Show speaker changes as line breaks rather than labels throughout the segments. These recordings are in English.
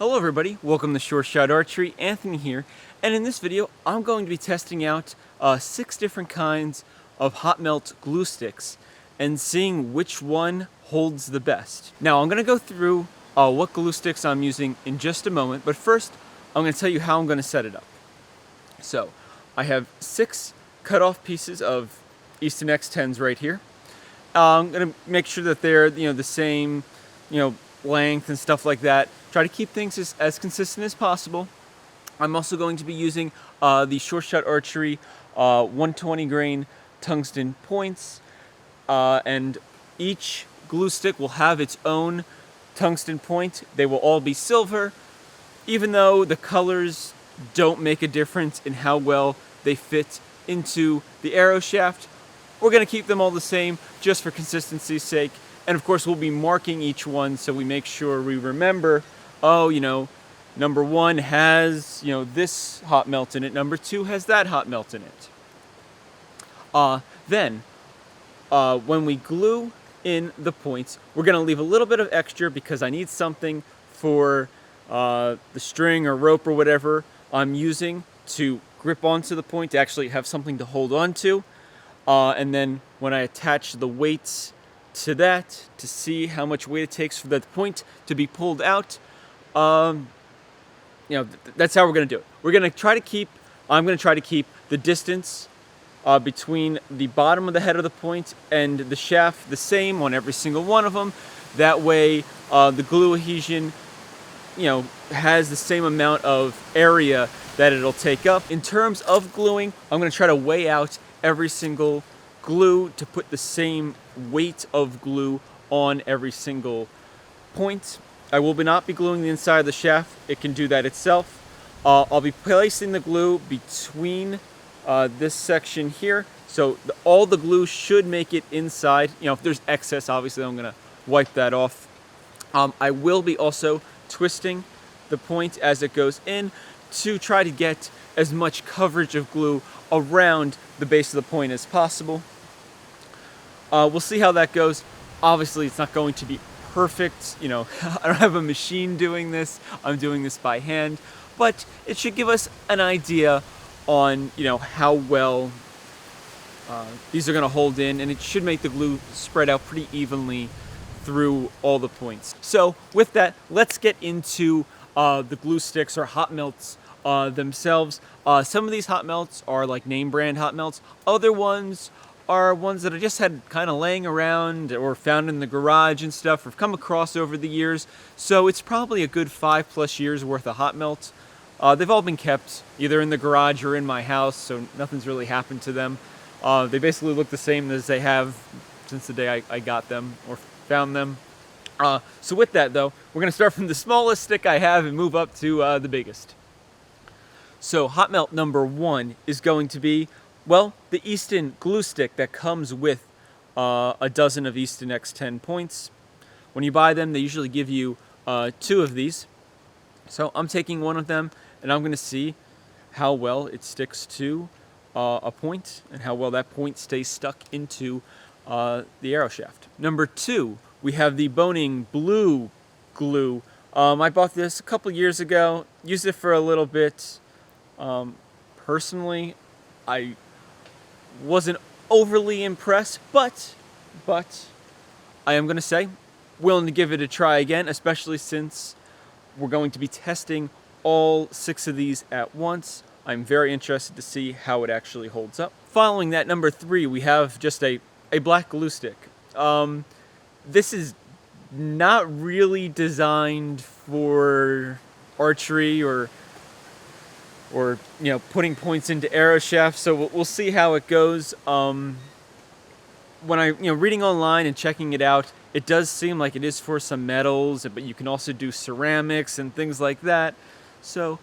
Hello everybody, welcome to Short Shot Archery. Anthony here, and in this video I'm going to be testing out 6 different kinds of hot melt glue sticks and seeing which one holds the best. Now I'm going to go through what glue sticks I'm using in just a moment, but first I'm going to tell you how I'm going to set it up. So I have 6 cut-off pieces of Easton X10s right here. I'm going to make sure that they're the same length and stuff like that. Try to keep things as consistent as possible. I'm also going to be using the Short Shot Archery 120 grain tungsten points, and each glue stick will have its own tungsten point. They will all be silver, even though the colors don't make a difference in how well they fit into the arrow shaft. We're going to keep them all the same just for consistency's sake. And of course, we'll be marking each one so we make sure we remember, number 1 has, this hot melt in it. Number 2 has that hot melt in it. Then, when we glue in the points, we're going to leave a little bit of extra because I need something for the string or rope or whatever I'm using to grip onto the point, to actually have something to hold on to. And then when I attach the weights to that, to see how much weight it takes for that point to be pulled out, that's how we're going to do it. I'm going to try to keep the distance between the bottom of the head of the point and the shaft the same on every single one of them. That way the glue adhesion has the same amount of area that it'll take up. In terms of gluing, I'm going to try to weigh out every single glue to put the same weight of glue on every single point. I will not be gluing the inside of the shaft. It can do that itself. I'll be placing the glue between this section here, so all the glue should make it inside. If there's excess, obviously I'm going to wipe that off. I will be also twisting the point as it goes in to try to get as much coverage of glue around the base of the point as possible. We'll see how that goes. Obviously, it's not going to be perfect. I don't have a machine doing this. I'm doing this by hand. But it should give us an idea on, how well these are going to hold in. And it should make the glue spread out pretty evenly through all the points. So with that, let's get into the glue sticks or hot melts themselves. Some of these hot melts are like name brand hot melts. Other ones are ones that I just had kind of laying around or found in the garage and stuff, or come across over the years. So it's probably a good 5+ years worth of hot melts. They've all been kept either in the garage or in my house, so nothing's really happened to them. They basically look the same as they have since the day I got them or found them. So with that though, we're going to start from the smallest stick I have and move up to the biggest. So hot melt number 1 is going to be, the Easton glue stick that comes with a dozen of Easton X10 points. When you buy them, they usually give you 2 of these. So I'm taking one of them, and I'm going to see how well it sticks to a point and how well that point stays stuck into the arrow shaft. Number 2, we have the Boning Blue glue. I bought this a couple years ago, used it for a little bit. Personally, I wasn't overly impressed, but I am going to say willing to give it a try again, especially since we're going to be testing all 6 of these at once. I'm very interested to see how it actually holds up. Following that, number 3, we have just a black glue stick. This is not really designed for archery or putting points into arrow shafts, so we'll see how it goes. When I reading online and checking it out, it does seem like it is for some metals, but you can also do ceramics and things like that. So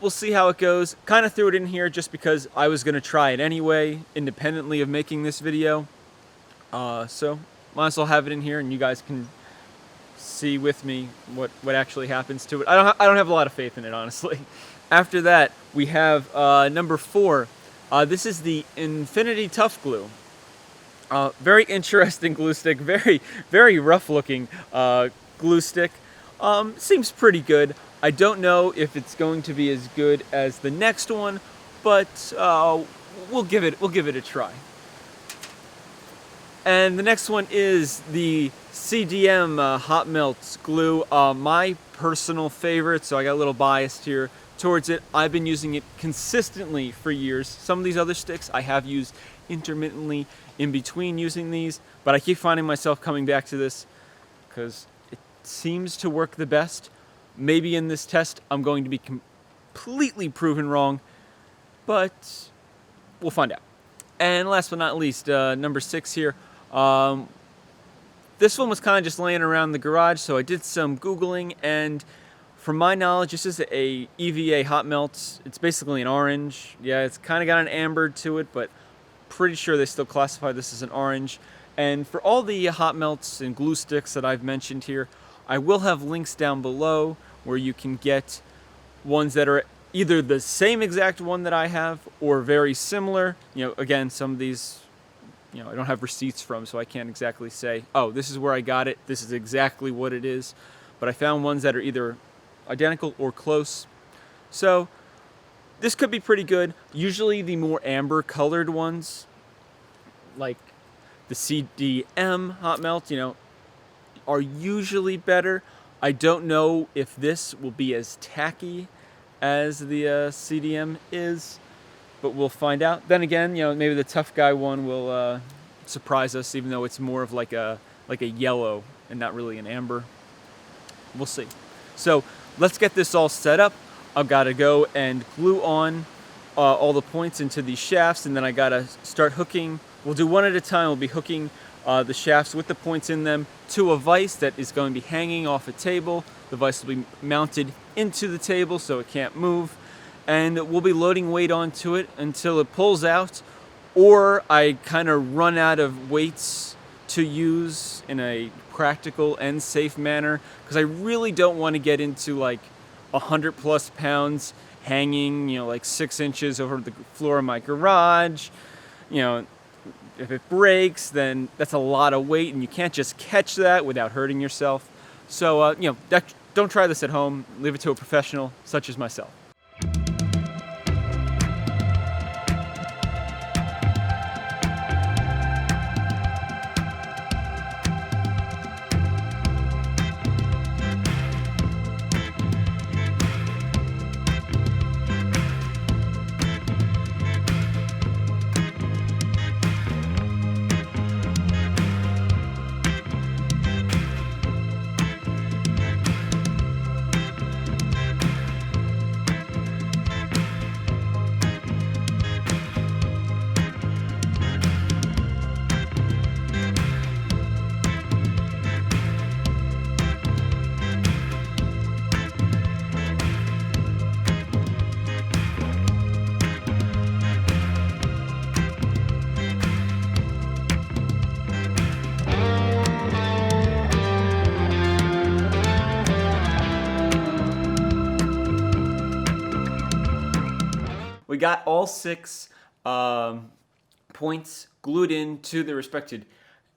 we'll see how it goes. Kind of threw it in here just because I was going to try it anyway, independently of making this video. So might as well have it in here, and you guys can see with me what actually happens to it. I don't have a lot of faith in it, honestly. After that, we have number 4. This is the Infinity Tough Glue. Very interesting glue stick, very rough looking glue stick. Seems pretty good. I don't know if it's going to be as good as the next one, but we'll give it a try. And the next one is the CDM Hot Melt Glue, my personal favorite, so I got a little biased here towards it. I've been using it consistently for years. Some of these other sticks I have used intermittently in between using these, but I keep finding myself coming back to this because it seems to work the best. Maybe in this test I'm going to be completely proven wrong, but we'll find out. And last but not least, number 6 here. This one was kind of just laying around the garage, so I did some Googling, and from my knowledge, this is a EVA hot melt. It's basically an orange. Yeah, it's kind of got an amber to it, but pretty sure they still classify this as an orange. And for all the hot melts and glue sticks that I've mentioned here, I will have links down below where you can get ones that are either the same exact one that I have or very similar. You know, again, some of these, you know, I don't have receipts from, so I can't exactly say, oh, this is where I got it, this is exactly what it is. But I found ones that are either identical or close. So this could be pretty good. Usually the more amber colored ones, like the CDM hot melt, you know, are usually better. I don't know if this will be as tacky as the CDM is, but we'll find out. Then again, you know, maybe the tough guy one will surprise us, even though it's more of like a yellow and not really an amber. We'll see. So let's get this all set up. I've got to go and glue on all the points into these shafts, and then I got to start hooking. We'll do one at a time. We'll be hooking the shafts with the points in them to a vise that is going to be hanging off a table. The vise will be mounted into the table so it can't move, and we'll be loading weight onto it until it pulls out, or I kind of run out of weights to use in a practical and safe manner, because I really don't want to get into like 100+ pounds hanging, you know, like 6 inches over the floor of my garage. You know, if it breaks, then that's a lot of weight, and you can't just catch that without hurting yourself. So, you know, don't try this at home. Leave it to a professional such as myself. We got all 6 points glued into the respective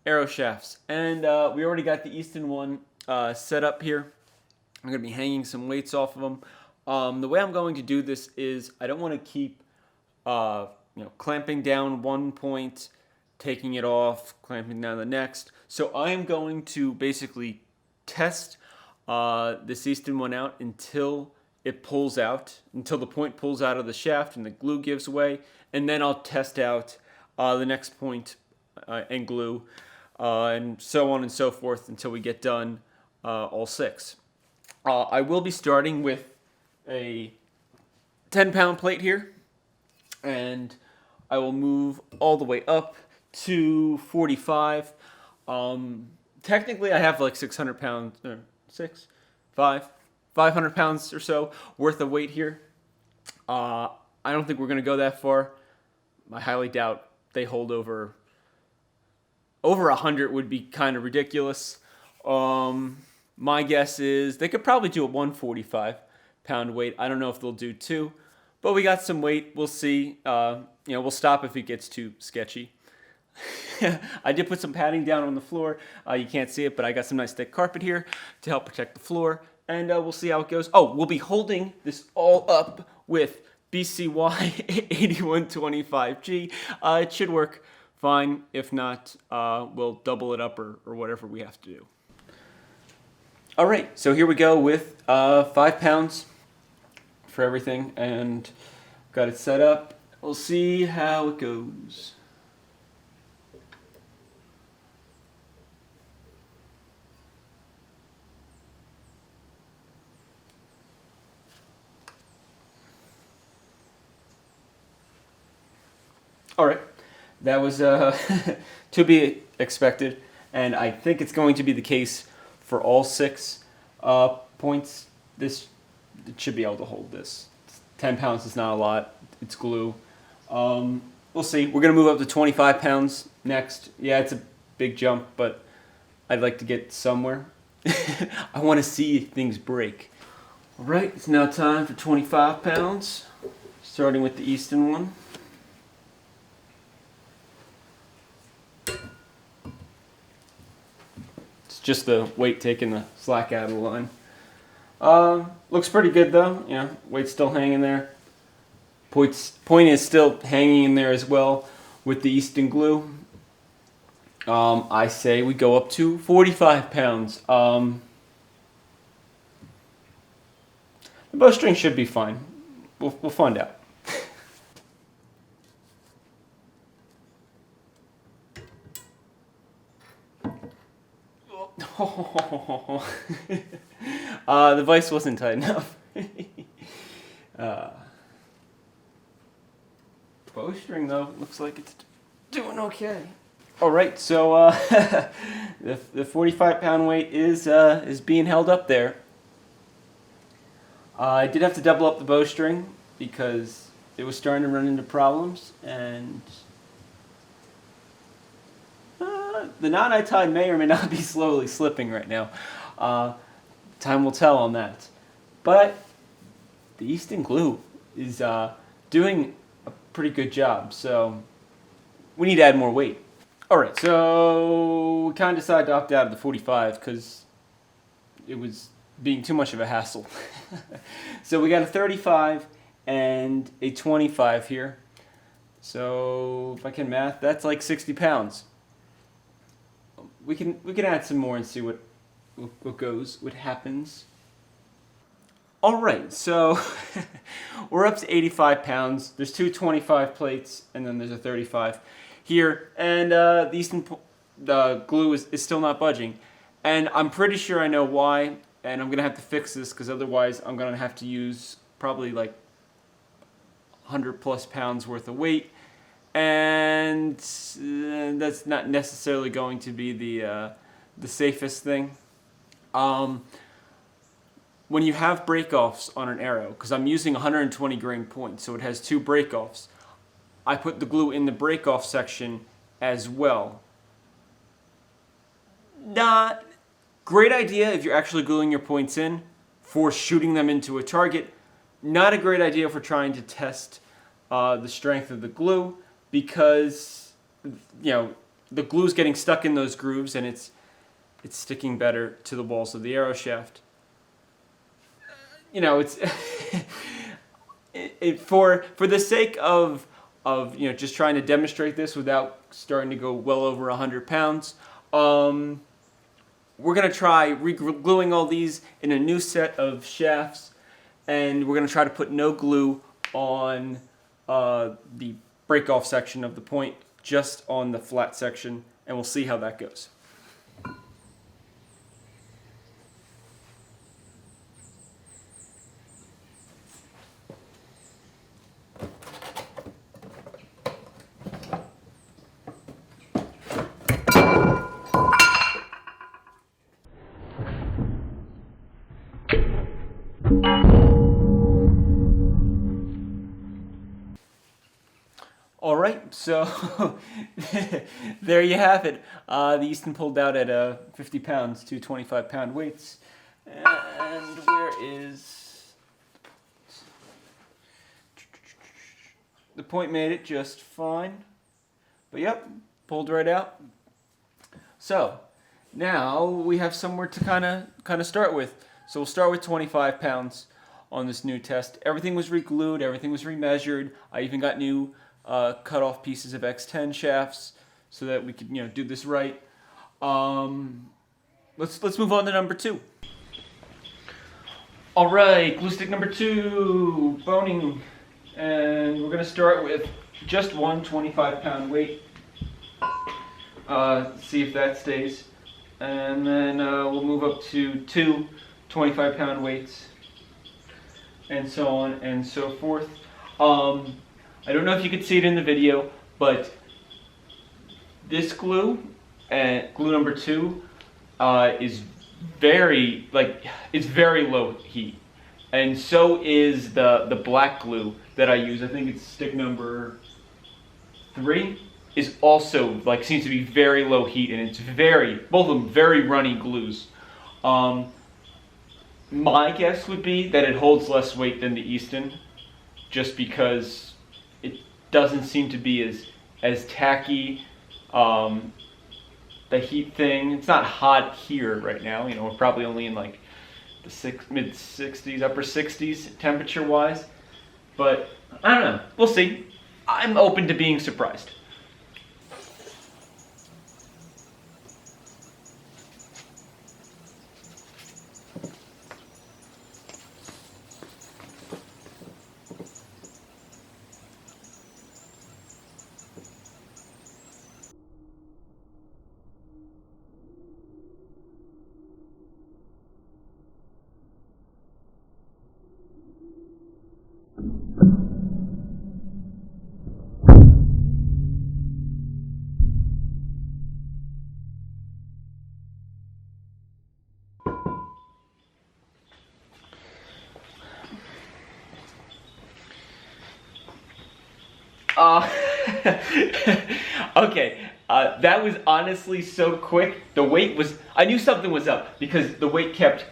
arrow shafts, and we already got the Easton one set up here. I'm going to be hanging some weights off of them. The way I'm going to do this is I don't want to keep clamping down one point, taking it off, clamping down the next. So I am going to basically test this Easton one out until it pulls out, until the point pulls out of the shaft and the glue gives way, and then I'll test out the next point and glue, and so on and so forth until we get done all 6. I will be starting with a 10-pound plate here, and I will move all the way up to 45. Technically I have like 600 pounds, 500 pounds or so worth of weight here. I don't think we're going to go that far. I highly doubt they hold over 100 would be kind of ridiculous. My guess is they could probably do a 145-pound weight. I don't know if they'll do 2, but we got some weight. We'll see. We'll stop if it gets too sketchy. I did put some padding down on the floor. You can't see it, but I got some nice thick carpet here to help protect the floor. And we'll see how it goes. Oh, we'll be holding this all up with BCY 8125G. It should work fine. If not, we'll double it up or whatever we have to do. All right, so here we go with 5 pounds for everything, and got it set up. We'll see how it goes. All right, that was to be expected, and I think it's going to be the case for all 6 points. It should be able to hold this. 10 pounds is not a lot. It's glue. We'll see. We're going to move up to 25 pounds next. Yeah, it's a big jump, but I'd like to get somewhere. I want to see things break. All right, it's now time for 25 pounds, starting with the Easton one. Just the weight taking the slack out of the line. Looks pretty good though. You know, weight's still hanging there. Point is still hanging in there as well with the Easton glue. I say we go up to 45 pounds. The bowstring should be fine. We'll find out. The vise wasn't tight enough. Bowstring though looks like it's doing okay. All right, so the 45-pound weight is being held up there. I did have to double up the bowstring because it was starting to run into problems, and the knot I tied may or may not be slowly slipping right now. Time will tell on that. But the Easton glue is doing a pretty good job, so we need to add more weight. Alright, so we kind of decided to opt out of the 45 because it was being too much of a hassle. So we got a 35 and a 25 here. So if I can math, that's like 60 pounds. We can add some more and see what goes, what happens. All right, so we're up to 85 pounds. There's 2 25 plates, and then there's a 35 here, and the Easton glue is still not budging, and I'm pretty sure I know why. And I'm gonna have to fix this because otherwise I'm gonna have to use probably like 100+ pounds worth of weight. And that's not necessarily going to be the safest thing. When you have break-offs on an arrow, because I'm using 120 grain points, so it has 2 break-offs, I put the glue in the break-off section as well. Not great idea if you're actually gluing your points in for shooting them into a target. Not a great idea for trying to test the strength of the glue, because the glue's getting stuck in those grooves and it's sticking better to the walls of the arrow shaft. It's for the sake of just trying to demonstrate this without starting to go well over 100 pounds. We're gonna try re-gluing all these in a new set of shafts, and we're gonna try to put no glue on the break-off section of the point, just on the flat section, and we'll see how that goes. All right, so there you have it. The Easton pulled out at 50 pounds, 2 25-pound weights. And where is the point? Made it just fine. But yep, pulled right out. So now we have somewhere to kind of start with. So we'll start with 25 pounds on this new test. Everything was re-glued, everything was remeasured. I even got new cut off pieces of X10 shafts so that we could do this right. Let's move on to number 2. All right, glue stick number 2, boning, and we're gonna start with just one 25-pound weight. See if that stays, and then we'll move up to 2 25-pound weights, and so on and so forth. I don't know if you could see it in the video, but this glue, glue number 2, is it's very low heat, and so is the black glue that I use. I think it's stick number 3 is also seems to be very low heat, and it's both of them very runny glues. My guess would be that it holds less weight than the Easton, just because it doesn't seem to be as tacky. The heat thing, it's not hot here right now. We're probably only in the mid 60s, upper 60s temperature wise. But I don't know. We'll see. I'm open to being surprised. Okay, that was honestly so quick. The weight was, I knew something was up because the weight kept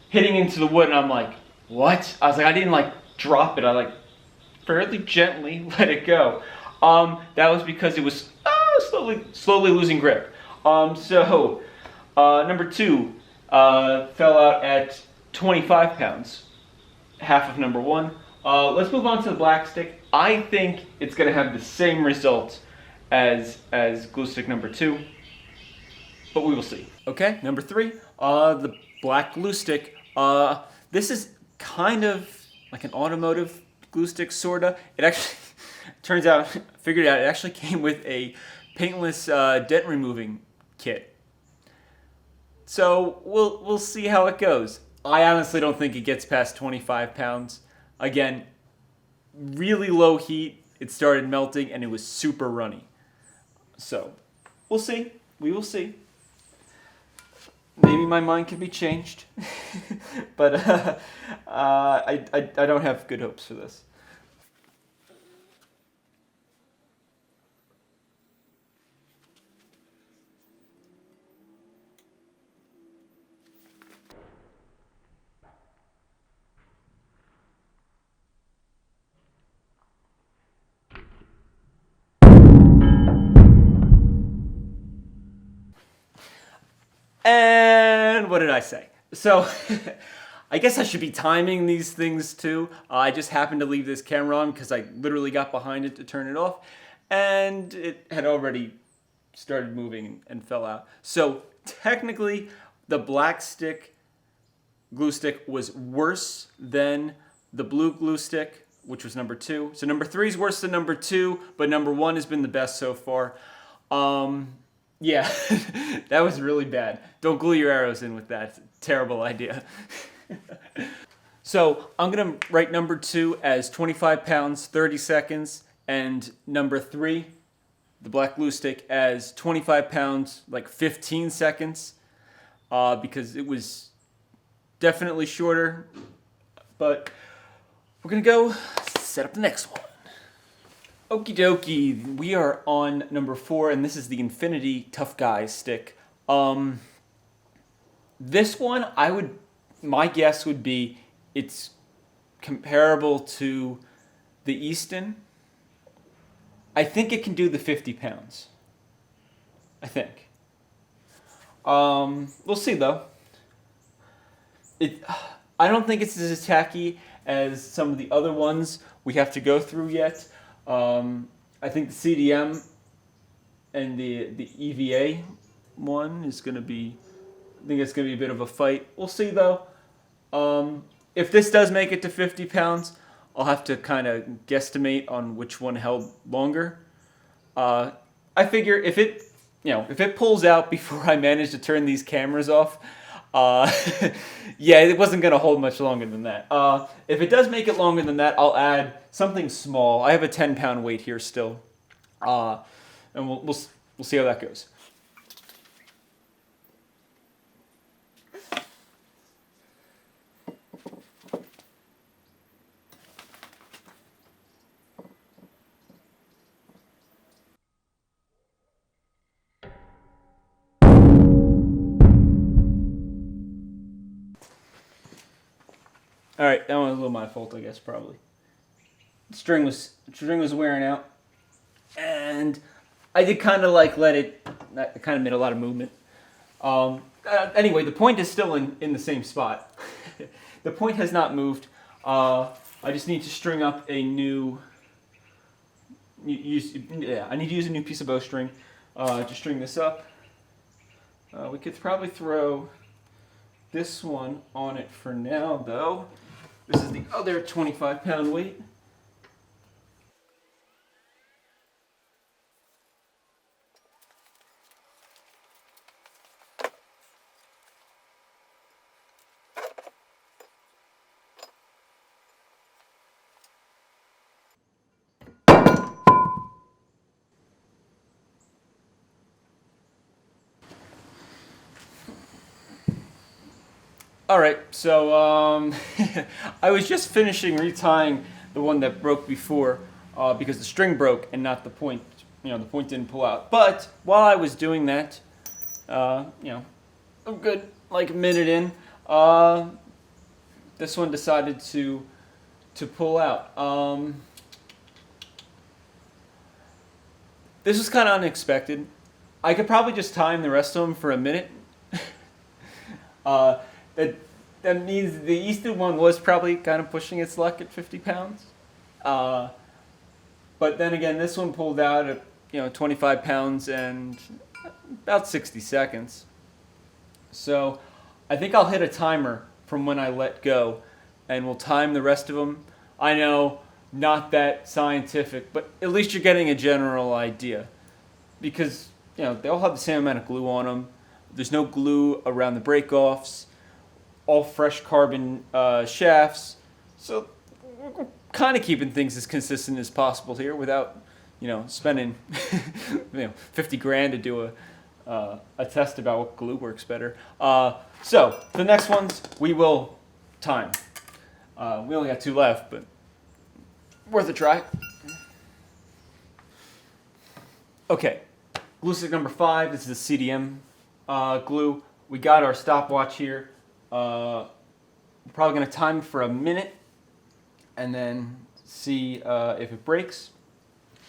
hitting into the wood, and I'm like, what? I was like, I didn't drop it. I fairly gently let it go. That was because it was slowly losing grip. So number 2 fell out at 25 pounds, half of number 1. Let's move on to the black stick. I think it's going to have the same result as glue stick number 2, but we will see. Okay, number 3, the black glue stick. This is kind of like an automotive glue stick, sorta. It actually turns out, figured out, it actually came with a paintless dent removing kit. So we'll see how it goes. I honestly don't think it gets past 25 pounds. Again, really low heat, it started melting, and it was super runny. So, we'll see. We will see. Maybe my mind can be changed. But I don't have good hopes for this. And what did I say? So, I guess I should be timing these things too. I just happened to leave this camera on because I literally got behind it to turn it off, and it had already started moving and fell out. So, technically, the black stick glue stick was worse than the blue glue stick, which was number 2. So number 3 is worse than number 2, but number 1 has been the best so far. Yeah, that was really bad. Don't glue your arrows in with that. It's a terrible idea. So I'm going to write number 2 as 25 pounds, 30 seconds, and number 3, the black glue stick, as 25 pounds, 15 seconds, because it was definitely shorter. But we're going to go set up the next one. Okie dokie, we are on number 4, and this is the Infinity Tough Guy stick. This one, my guess would be it's comparable to the Easton, I think it can do the 50 pounds. I think. We'll see though. I don't think it's as tacky as some of the other ones we have to go through yet. I think the CDM and the EVA one is going to be, I think it's going to be a bit of a fight. We'll see though. If this does make it to 50 pounds, I'll have to kind of guesstimate on which one held longer. I figure if it pulls out before I manage to turn these cameras off, yeah, it wasn't going to hold much longer than that. If it does make it longer than that, I'll add something small. I have a 10-pound weight here still, and we'll see how that goes. All right, that one was a little my fault, I guess, probably. The string was wearing out, and I did kind of like let it. I kind of made a lot of movement. Anyway, the point is still in the same spot. The point has not moved. I just need to string up a new. I need to use a new piece of bowstring to string this up. We could probably throw this one on it for now, though. This is the other 25-pound weight. All right, so I was just finishing retying the one that broke before because the string broke and not the point. The point didn't pull out. But while I was doing that, a good like a minute in, this one decided to pull out. This was kind of unexpected. I could probably just time the rest of them for a minute. That means the Easton one was probably kind of pushing its luck at 50 pounds. But then again, this one pulled out at 25 pounds and about 60 seconds. So I think I'll hit a timer from when I let go, and we'll time the rest of them. I know, not that scientific, but at least you're getting a general idea. Because they all have the same amount of glue on them. There's no glue around the break-offs. All fresh carbon shafts, so we're kind of keeping things as consistent as possible here without, spending, 50 grand to do a test about what glue works better. So the next ones we will time. We only got 2 left, but worth a try. Okay, glue stick number 5. This is the CDM glue. We got our stopwatch here. We're probably going to time it for a minute and then see if it breaks.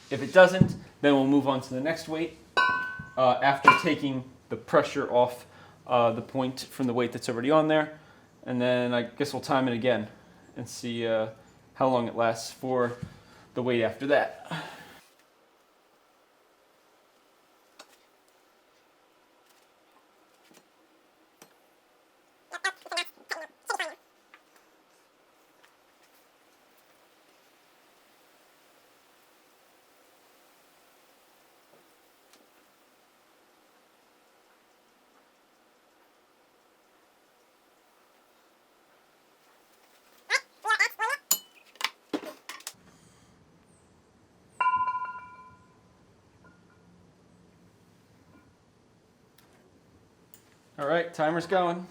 If it doesn't, then we'll move on to the next weight after taking the pressure off the point from the weight that's already on there. And then I guess we'll time it again and see how long it lasts for the weight after that. All right, timer's going.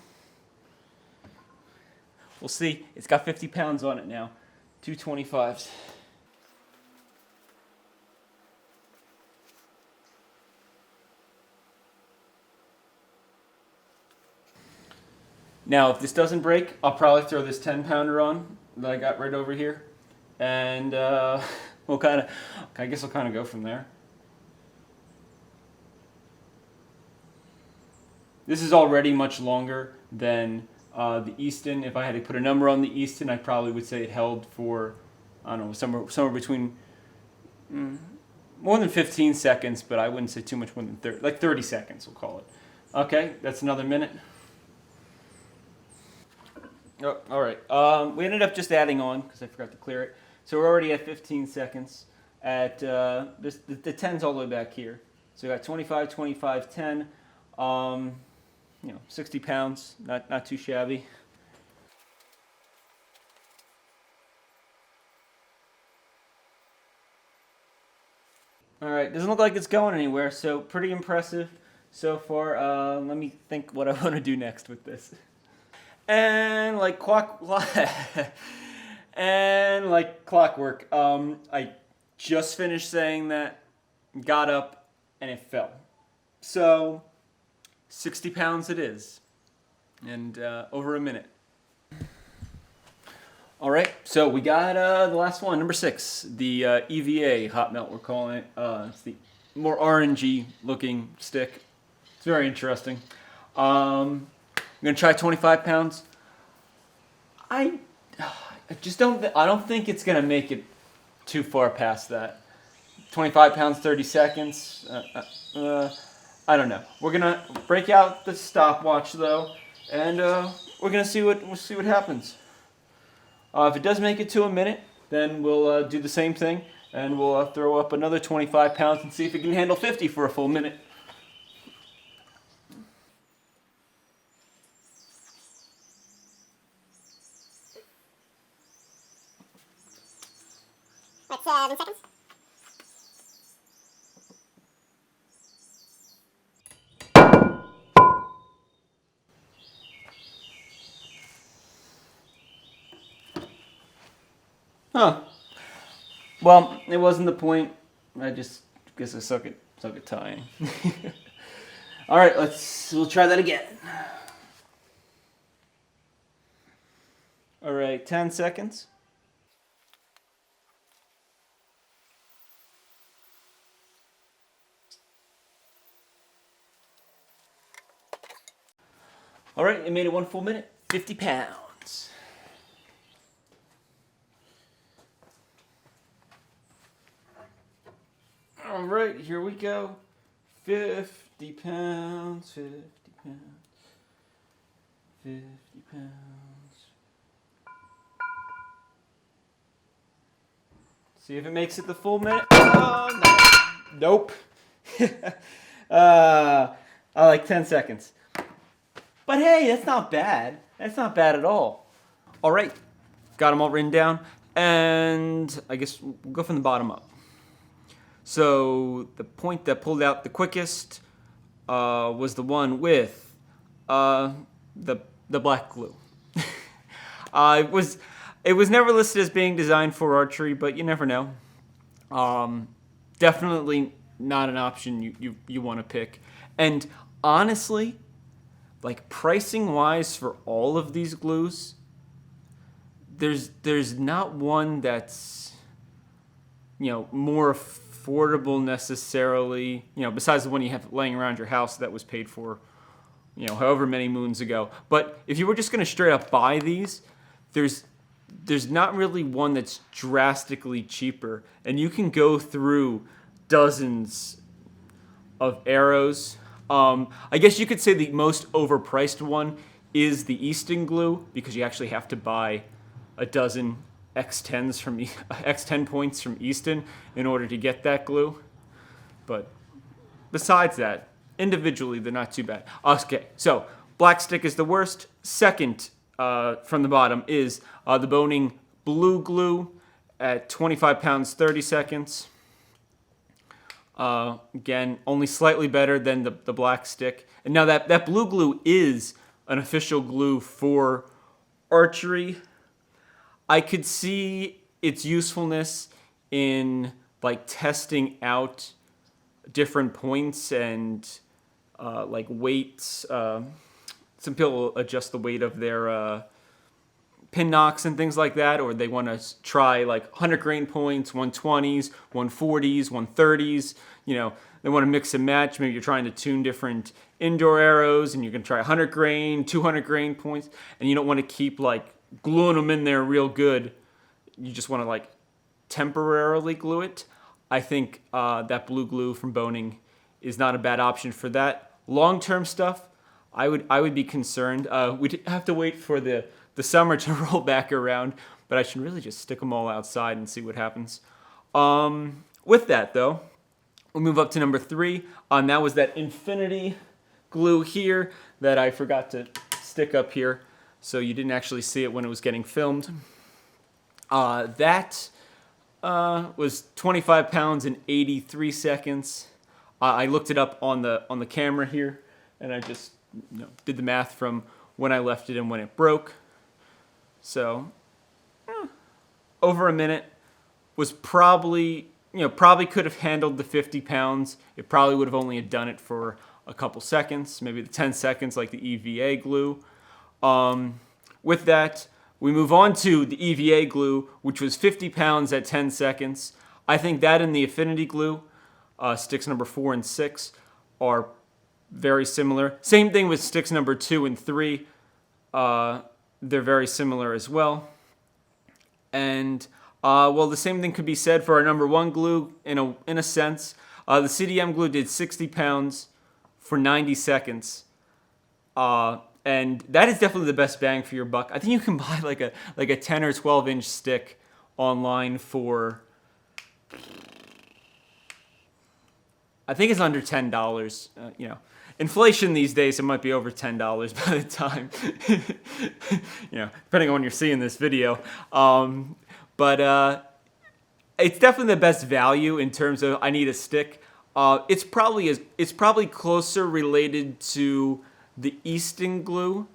We'll see. It's got 50 pounds on it now. 225s. Now, if this doesn't break, I'll probably throw this 10-pounder on that I got right over here. And we'll kind of, I guess we'll kind of go from there. This is already much longer than the Easton. If I had to put a number on the Easton, I probably would say it held for, I don't know, somewhere between more than 15 seconds, but I wouldn't say too much more than 30, like 30 seconds, we'll call it. Okay, that's another minute. Oh, all right. We ended up just adding on because I forgot to clear it. So we're already at 15 seconds. At the 10's all the way back here. So we got 25, 25, 10. 60 pounds. Not too shabby. All right. Doesn't look like it's going anywhere. So pretty impressive so far. Let me think what I want to do next with this. And like clockwork, I just finished saying that, got up, and it fell. So 60 pounds it is, and over a minute. All right, so we got the last one, number 6, the EVA hot melt, we're calling it. It's the more orangey looking stick. It's very interesting. I'm gonna try 25 pounds. I just don't think it's gonna make it too far past that. 25 pounds, 30 seconds. I don't know. We're gonna break out the stopwatch though, and we're gonna see what happens. If it does make it to a minute, then we'll do the same thing, and we'll throw up another 25 pounds and see if it can handle 50 for a full minute.
Like 7 seconds.
Huh. Well, it wasn't the point. I just guess I suck at tying. All right, we'll try that again. All right, 10 seconds. All right, it made it 1 full minute, 50 pounds. All right, here we go. 50 pounds, 50 pounds, 50 pounds. See if it makes it the full minute. Oh, no. Nope. I like 10 seconds. But hey, that's not bad. That's not bad at all. All right, got them all written down. And I guess we'll go from the bottom up. So the point that pulled out the quickest was the one with the black glue. It was never listed as being designed for archery, but you never know. Definitely not an option you want to pick. And honestly, like pricing wise for all of these glues, there's not one that's more affordable necessarily, besides the one you have laying around your house that was paid for however many moons ago. But if you were just going to straight up buy these, there's not really one that's drastically cheaper, and you can go through dozens of arrows. I guess you could say the most overpriced one is the Easton glue, because you actually have to buy a dozen X10s from X10 points from Easton in order to get that glue. But besides that, individually they're not too bad. Okay, so black stick is the worst. Second from the bottom is the Boning blue glue at 25 pounds 30 seconds. Again, only slightly better than the black stick. And now that blue glue is an official glue for archery. I could see its usefulness in like testing out different points and like weights. Some people adjust the weight of their pin knocks and things like that, or they want to try like 100 grain points, 120s, 140s, 130s, you know, they want to mix and match. Maybe you're trying to tune different indoor arrows and you're going to try 100 grain, 200 grain points, and you don't want to keep like gluing them in there real good. You just want to like temporarily glue it. I think that blue glue from Boning is not a bad option for that. Long-term stuff, I would be concerned. We'd have to wait for the summer to roll back around, but I should really just stick them all outside and see what happens. With that though, we'll move up to number 3. That was that infinity glue here that I forgot to stick up here, so you didn't actually see it when it was getting filmed. That was 25 pounds in 83 seconds. I looked it up on the camera here, and I just did the math from when I left it and when it broke. So over a minute. Was probably could have handled the 50 pounds. It probably would have only done it for a couple seconds, maybe the 10 seconds like the EVA glue. With that, we move on to the EVA glue, which was 50 pounds at 10 seconds. I think that and the affinity glue, sticks number 4 and 6, are very similar. Same thing with sticks number 2 and 3. They're very similar as well. And well, the same thing could be said for our number 1 glue in a sense. The CDM glue did 60 pounds for 90 seconds. And that is definitely the best bang for your buck. I think you can buy like a 10 or 12 inch stick online for, I think it's under $10. Inflation these days, it might be over $10 by the time, depending on when you're seeing this video. But it's definitely the best value in terms of I need a stick. It's probably closer related to the Easton glue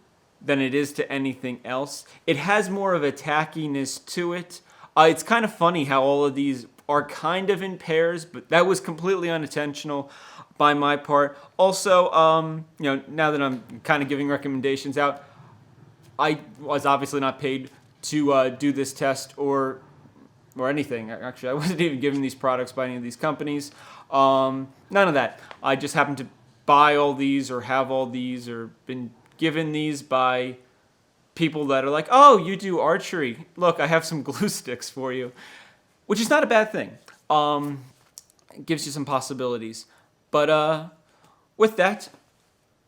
than it is to anything else. It has more of a tackiness to it. It's kind of funny how all of these are kind of in pairs, but that was completely unintentional by my part. Also, now that I'm kind of giving recommendations out, I was obviously not paid to do this test or anything. Actually, I wasn't even given these products by any of these companies. None of that. I just happened to buy all these or have all these or been given these by people that are like, oh, you do archery. Look, I have some glue sticks for you, which is not a bad thing. It gives you some possibilities. But with that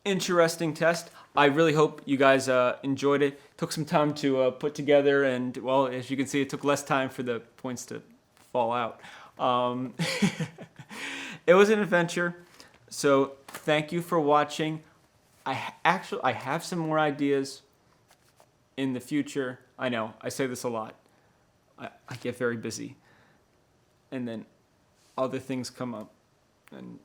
interesting test, I really hope you guys enjoyed it. Took some time to put together, and well, as you can see, it took less time for the points to fall out. It was an adventure. So thank you for watching. I have some more ideas in the future. I know, I say this a lot. I get very busy, and then other things come up, and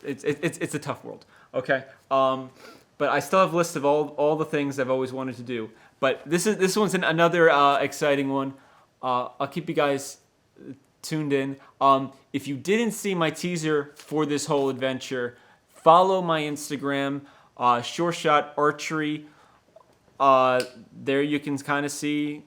it's a tough world. Okay, but I still have lists of all the things I've always wanted to do. But this one's another exciting one. I'll keep you guys tuned in. If you didn't see my teaser for this whole adventure, follow my Instagram, Sure Shot Archery. There you can kind of see,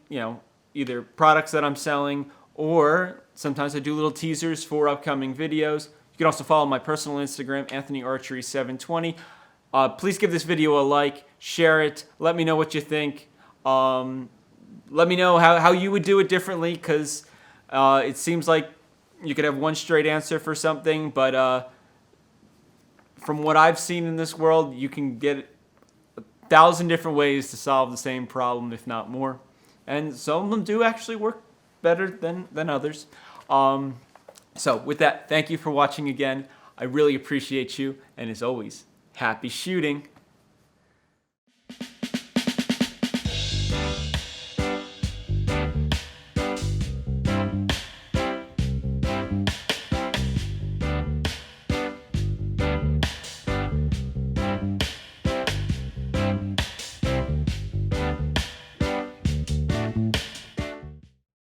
either products that I'm selling, or sometimes I do little teasers for upcoming videos. You can also follow my personal Instagram, AnthonyArchery720. Please give this video a like, share it, let me know what you think. Let me know how you would do it differently, because it seems like you could have one straight answer for something, but from what I've seen in this world, you can get 1,000 different ways to solve the same problem, if not more. And some of them do actually work better than others. So with that, thank you for watching again. I really appreciate you, and as always, happy shooting.